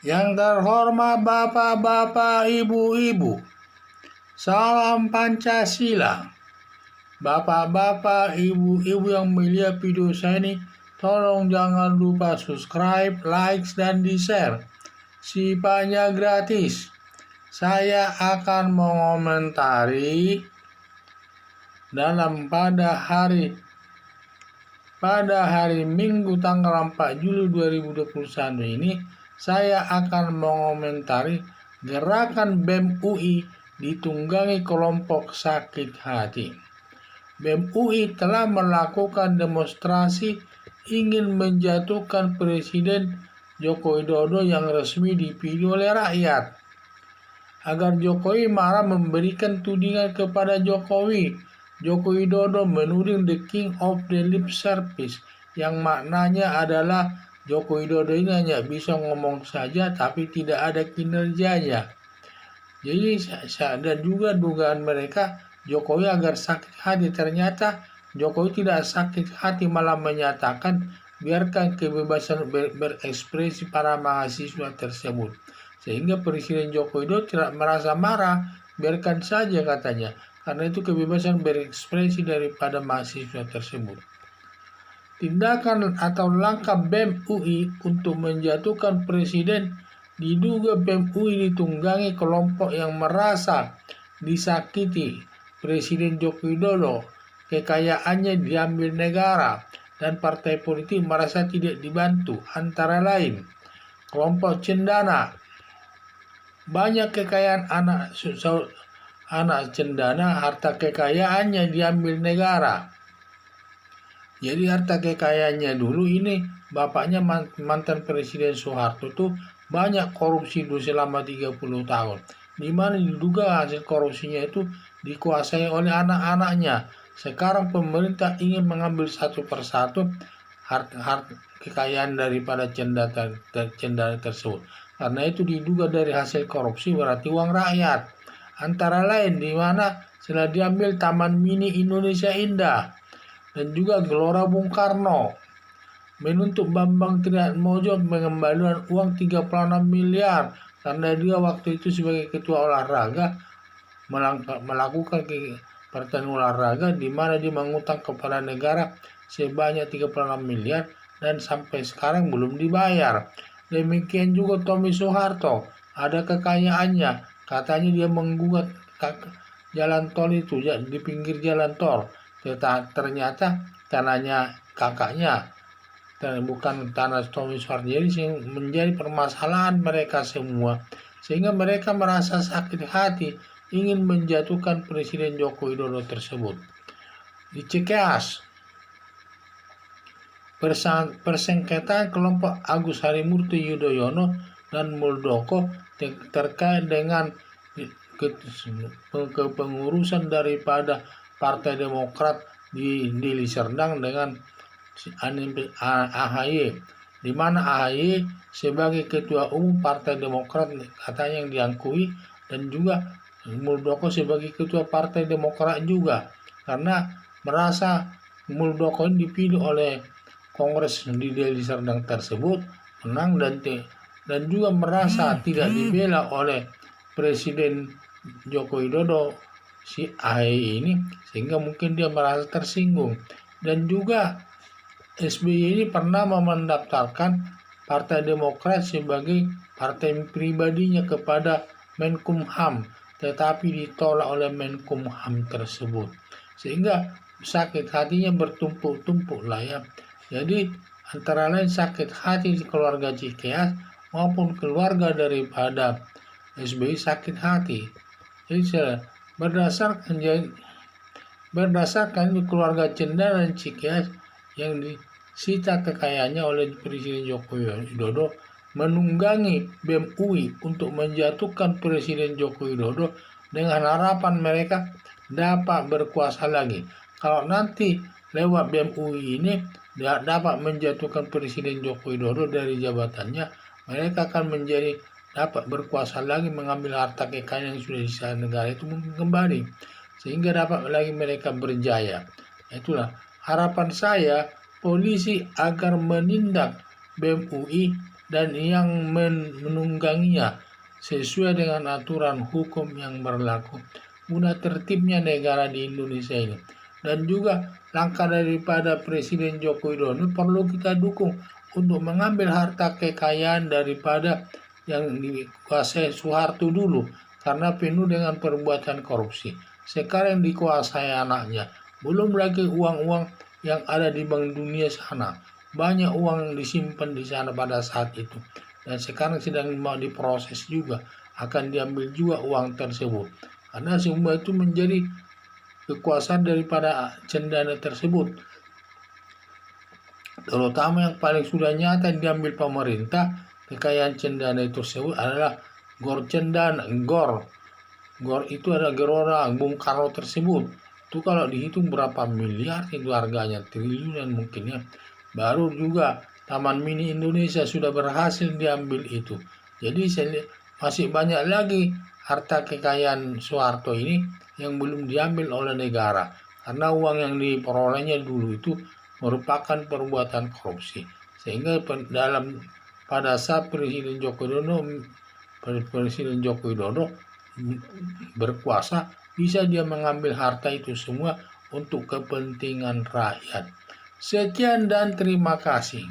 Yang terhormat Bapak-bapak, Ibu-ibu, salam Pancasila. Bapak-bapak, Ibu-ibu yang melihat video saya ini, tolong jangan lupa subscribe, like, dan di-share. Sifatnya gratis. Saya akan mengomentari pada hari Minggu tanggal 4 Juli 2021 ini, saya akan mengomentari gerakan BEM UI ditunggangi kelompok sakit hati. BEM UI telah melakukan demonstrasi ingin menjatuhkan Presiden Joko Widodo yang resmi dipilih oleh rakyat. Agar Jokowi marah memberikan tudingan kepada Jokowi. Joko Widodo menuding the king of the lip service, yang maknanya adalah Joko Widodo ini hanya bisa ngomong saja tapi tidak ada kinerjanya. Jadi dan juga dugaan mereka Jokowi agar sakit hati, ternyata Jokowi tidak sakit hati, malah menyatakan biarkan kebebasan berekspresi para mahasiswa tersebut. Sehingga Presiden Joko Widodo tidak merasa marah, biarkan saja katanya, karena itu kebebasan berekspresi daripada mahasiswa tersebut. Tindakan atau langkah BEM UI untuk menjatuhkan Presiden diduga BEM UI ditunggangi kelompok yang merasa disakiti Presiden Joko Widodo, kekayaannya diambil negara, dan partai politik merasa tidak dibantu, antara lain kelompok cendana. Banyak kekayaan anak cendana, harta kekayaannya diambil negara. Jadi harta kekayaannya dulu ini, bapaknya mantan Presiden Soeharto tuh banyak korupsi dulu selama 30 tahun. Di mana diduga hasil korupsinya itu dikuasai oleh anak-anaknya. Sekarang pemerintah ingin mengambil satu persatu harta kekayaan daripada cendana tersebut. Karena itu diduga dari hasil korupsi, berarti uang rakyat. Antara lain di mana setelah diambil Taman Mini Indonesia Indah dan juga Gelora Bung Karno. Menuntut Bambang Triatmojo mengembalikan uang 36 miliar karena dia waktu itu sebagai ketua olahraga melakukan pertandingan olahraga di mana dia mengutang kepada negara sebanyak 36 miliar dan sampai sekarang belum dibayar. Demikian juga Tommy Soeharto, ada kekayaannya, katanya dia menggugat jalan tol itu di pinggir jalan tol, ternyata tanahnya kakaknya dan bukan tanah Tommy Soeharto. Jadi menjadi permasalahan mereka semua, sehingga mereka merasa sakit hati ingin menjatuhkan Presiden Joko Widodo tersebut. Di Cikeas, persengketaan kelompok Agus Harimurti Yudhoyono dan Muldoko terkait dengan kepengurusan daripada Partai Demokrat di Deli Serdang dengan AHY, di mana AHY sebagai ketua umum Partai Demokrat katanya yang diakui, dan juga Muldoko sebagai ketua Partai Demokrat juga, karena merasa Muldoko ini dipilih oleh Kongres di Deli Serdang tersebut menang dan juga merasa tidak dibela oleh Presiden Joko Widodo si AHY ini, sehingga mungkin dia merasa tersinggung. Dan juga SBY ini pernah mendaftarkan Partai Demokrat sebagai partai pribadinya kepada Menkumham, tetapi ditolak oleh Menkumham tersebut, sehingga sakit hatinya bertumpuk-tumpuk lah ya. Jadi antara lain sakit hati keluarga Cikeas maupun keluarga daripada SBY sakit hati. Jadi berdasarkan keluarga cendana dan Cikeas yang disita kekayaannya oleh Presiden Joko Widodo menunggangi BEM UI untuk menjatuhkan Presiden Joko Widodo dengan harapan mereka dapat berkuasa lagi. Kalau nanti lewat BEM UI ini dapat menjatuhkan Presiden Joko Widodo dari jabatannya, mereka akan dapat berkuasa lagi, mengambil harta kekayaan yang sudah disita negara itu mungkin kembali, sehingga dapat lagi mereka berjaya. Itulah harapan saya, polisi agar menindak BEM UI dan yang menungganginya sesuai dengan aturan hukum yang berlaku guna tertibnya negara di Indonesia ini. Dan juga langkah daripada Presiden Joko Widodo perlu kita dukung untuk mengambil harta kekayaan daripada yang dikuasai Soeharto dulu karena penuh dengan perbuatan korupsi. Sekarang dikuasai anaknya. Belum lagi uang-uang yang ada di Bank Dunia sana. Banyak uang yang disimpan di sana pada saat itu. Dan sekarang sedang mau diproses juga. Akan diambil juga uang tersebut. Karena semua itu menjadi kekuasaan daripada cendana tersebut. Terutama yang paling sudah nyata diambil pemerintah, kekayaan cendana tersebut adalah Gor Cendana, Gor. Gor itu ada Gelora Bung Karno tersebut. Itu kalau dihitung berapa miliar itu harganya, triliunan mungkin ya. Baru juga Taman Mini Indonesia sudah berhasil diambil itu. Jadi masih banyak lagi harta kekayaan Soeharto ini yang belum diambil oleh negara. Karena uang yang diperolehnya dulu itu merupakan perbuatan korupsi. Sehingga pada saat Presiden Joko Widodo berkuasa, bisa dia mengambil harta itu semua untuk kepentingan rakyat. Sekian dan terima kasih.